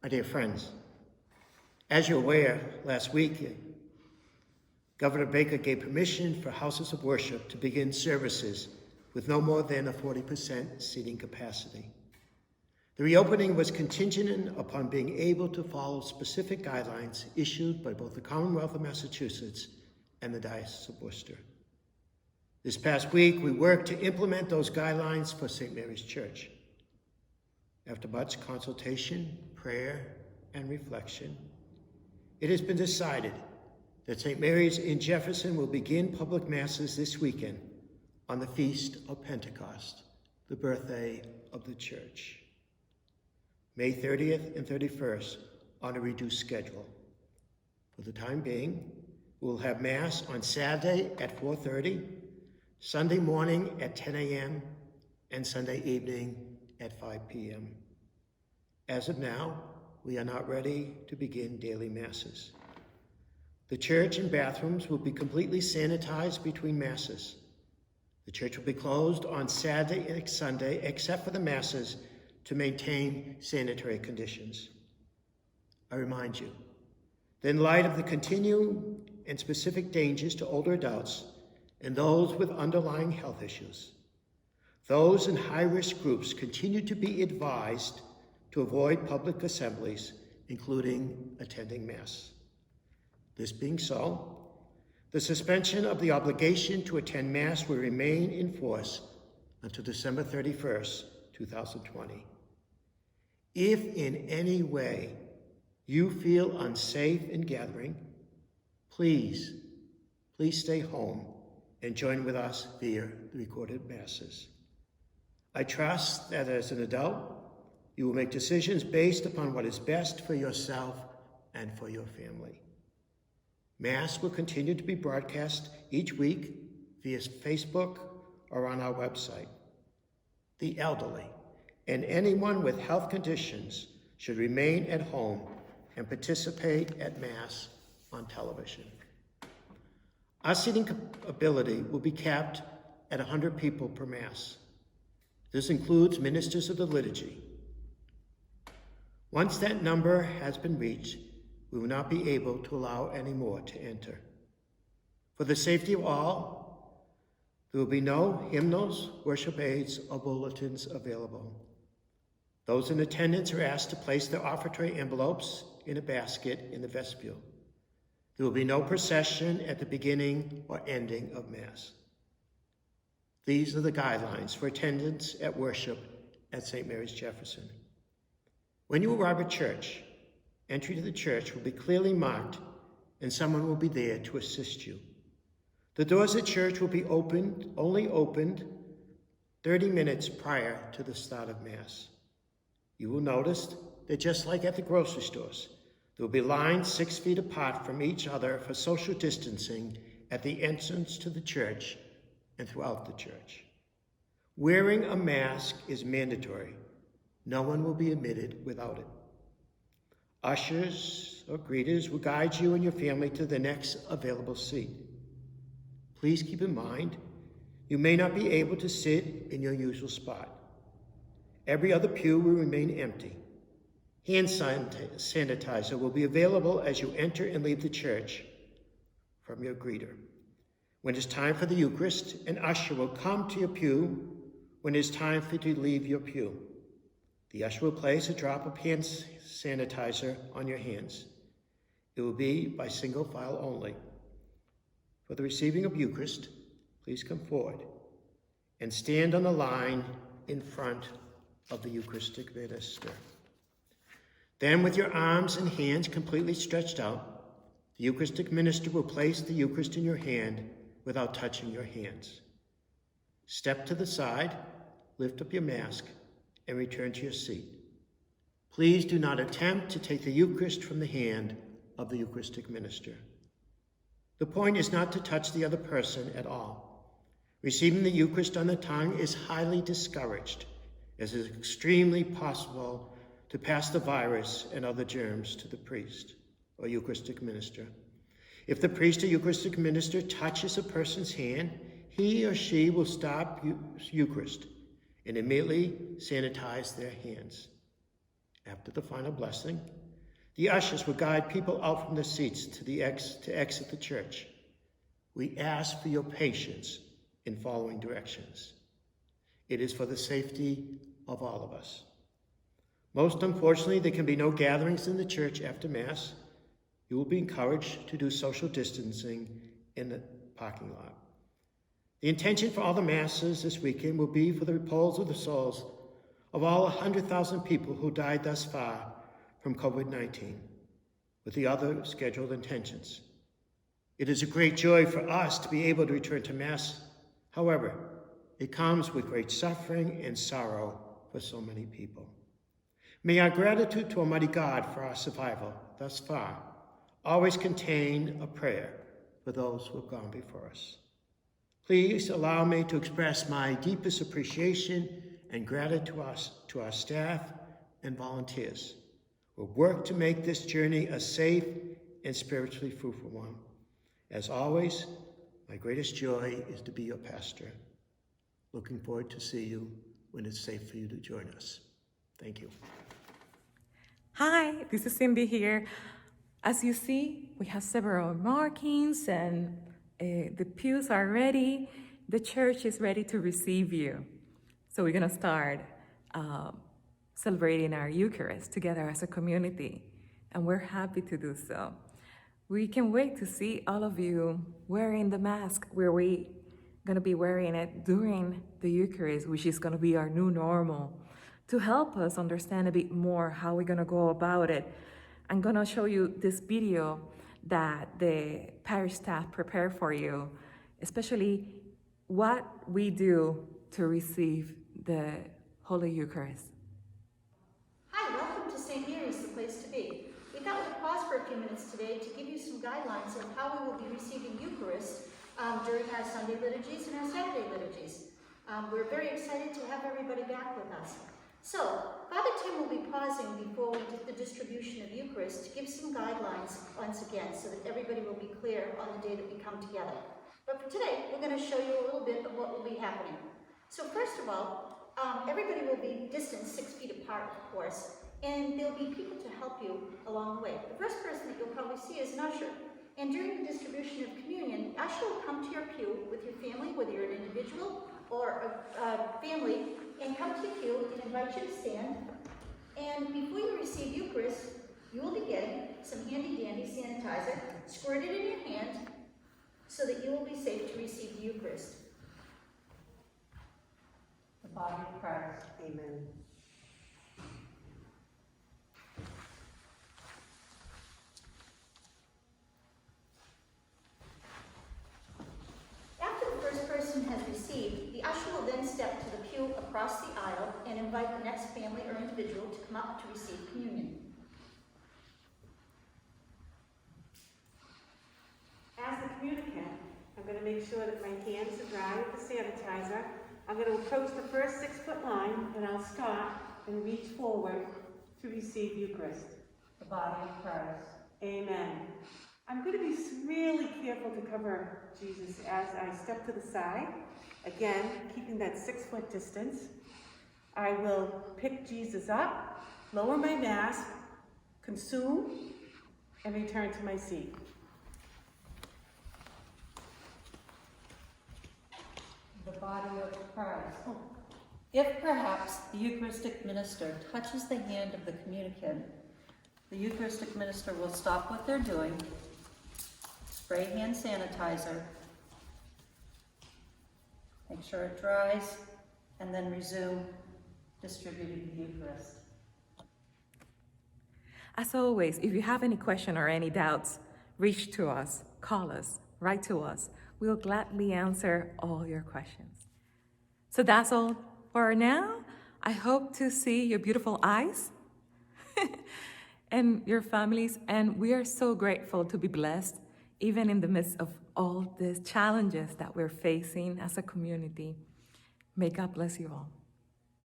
My dear friends, as you're aware, last week, Governor Baker gave permission for houses of worship to begin services with no more than a 40% seating capacity. The reopening was contingent upon being able to follow specific guidelines issued by both the Commonwealth of Massachusetts and the Diocese of Worcester. This past week, we worked to implement those guidelines for St. Mary's Church. After much consultation, prayer, and reflection, it has been decided that St. Mary's in Jefferson will begin public masses this weekend on the Feast of Pentecost, the birthday of the Church. May 30th and 31st on a reduced schedule. For the time being, we'll have Mass on Saturday at 4:30, Sunday morning at 10 a.m., and Sunday evening at 5 p.m. As of now, we are not ready to begin daily Masses. The church and bathrooms will be completely sanitized between Masses. The church will be closed on Saturday and Sunday, except for the Masses, to maintain sanitary conditions. I remind you that in light of the continuing and specific dangers to older adults and those with underlying health issues, those in high-risk groups continue to be advised to avoid public assemblies, including attending Mass. This being so, the suspension of the obligation to attend Mass will remain in force until December 31st, 2020. If in any way you feel unsafe in gathering, please stay home and join with us via the recorded Masses. I trust that as an adult, you will make decisions based upon what is best for yourself and for your family. Mass will continue to be broadcast each week via Facebook or on our website. The elderly and anyone with health conditions should remain at home and participate at Mass on television. Our seating ability will be capped at 100 people per Mass. This includes ministers of the liturgy. Once that number has been reached, we will not be able to allow any more to enter. For the safety of all, there will be no hymnals, worship aids, or bulletins available. Those in attendance are asked to place their offertory envelopes in a basket in the vestibule. There will be no procession at the beginning or ending of Mass. These are the guidelines for attendance at worship at St. Mary's Jefferson. When you arrive at church, entry to the church will be clearly marked and someone will be there to assist you. The doors at church will be only opened 30 minutes prior to the start of Mass. You will notice that just like at the grocery stores, there will be lines 6 feet apart from each other for social distancing at the entrance to the church and throughout the church. Wearing a mask is mandatory. No one will be admitted without it. Ushers or greeters will guide you and your family to the next available seat. Please keep in mind, you may not be able to sit in your usual spot. Every other pew will remain empty. Hand sanitizer will be available as you enter and leave the church from your greeter. When it's time for the Eucharist, an usher will come to your pew when it's time for you to leave your pew. The usher will place a drop of hand sanitizer on your hands. It will be by single file only. For the receiving of Eucharist, please come forward and stand on the line in front of the Eucharistic minister. Then, with your arms and hands completely stretched out, the Eucharistic minister will place the Eucharist in your hand without touching your hands. Step to the side, lift up your mask, and return to your seat. Please do not attempt to take the Eucharist from the hand of the Eucharistic minister. The point is not to touch the other person at all. Receiving the Eucharist on the tongue is highly discouraged, as it is extremely possible to pass the virus and other germs to the priest or Eucharistic minister. If the priest or Eucharistic minister touches a person's hand, he or she will stop Eucharist and immediately sanitize their hands. After the final blessing, the ushers will guide people out from their seats to exit the church. We ask for your patience in following directions. It is for the safety of all of us. Most unfortunately, there can be no gatherings in the church after Mass. You will be encouraged to do social distancing in the parking lot. The intention for all the Masses this weekend will be for the repose of the souls of all 100,000 people who died thus far from COVID-19, with the other scheduled intentions. It is a great joy for us to be able to return to Mass. However, it comes with great suffering and sorrow for so many people. May our gratitude to Almighty God for our survival thus far always contain a prayer for those who have gone before us. Please allow me to express my deepest appreciation and gratitude to our staff and volunteers who work to make this journey a safe and spiritually fruitful one. As always, my greatest joy is to be your pastor. Looking forward to see you when it's safe for you to join us. Thank you. Hi, this is Cindy here. As you see, we have several markings and the pews are ready. The church is ready to receive you. So we're gonna start celebrating our Eucharist together as a community, and we're happy to do so. We can wait to see all of you wearing the mask where we gonna be wearing it during the Eucharist, which is gonna be our new normal. To help us understand a bit more how we're gonna go about it, I'm gonna show you this video that the parish staff prepared for you, especially what we do to receive the Holy Eucharist. Hi, welcome to St. Mary's, the place to be. We thought we'd pause for a few minutes today to give you some guidelines of how we will be receiving Eucharist during our Sunday liturgies and our Saturday liturgies. We're very excited to have everybody back with us. So, Father Tim will be pausing before we do the distribution of Eucharist to give some guidelines once again so that everybody will be clear on the day that we come together. But for today, we're going to show you a little bit of what will be happening. So first of all, everybody will be distanced 6 feet apart, of course, and there'll be people to help you along the way. The first person that you'll probably see is an usher. And during the distribution of communion, the usher will come to your pew with your family, whether you're an individual or a family, and come to your pew and invite you to stand. And before you receive Eucharist, you will be getting some handy-dandy sanitizer squirted in your hand so that you will be safe to receive the Eucharist. The body of Christ. Amen. After the first person has received, the usher will then step to the pew across the aisle and invite the next family or individual to come up to receive communion. As the communicant, I'm going to make sure that my hands are dry with the sanitizer. I'm going to approach the first 6-foot line, and I'll stop and reach forward to receive Eucharist. The body of Christ. Amen. I'm going to be really careful to cover Jesus as I step to the side. Again, keeping that 6-foot distance. I will pick Jesus up, lower my mask, consume, and return to my seat. The body of Christ. If perhaps the Eucharistic minister touches the hand of the communicant, the Eucharistic minister will stop what they're doing, spray hand sanitizer, make sure it dries, and then resume distributing the Eucharist. As always, if you have any question or any doubts, reach to us, call us, write to us. We'll gladly answer all your questions. So that's all for now. I hope to see your beautiful eyes and your families. And we are so grateful to be blessed, even in the midst of all these challenges that we're facing as a community. May God bless you all.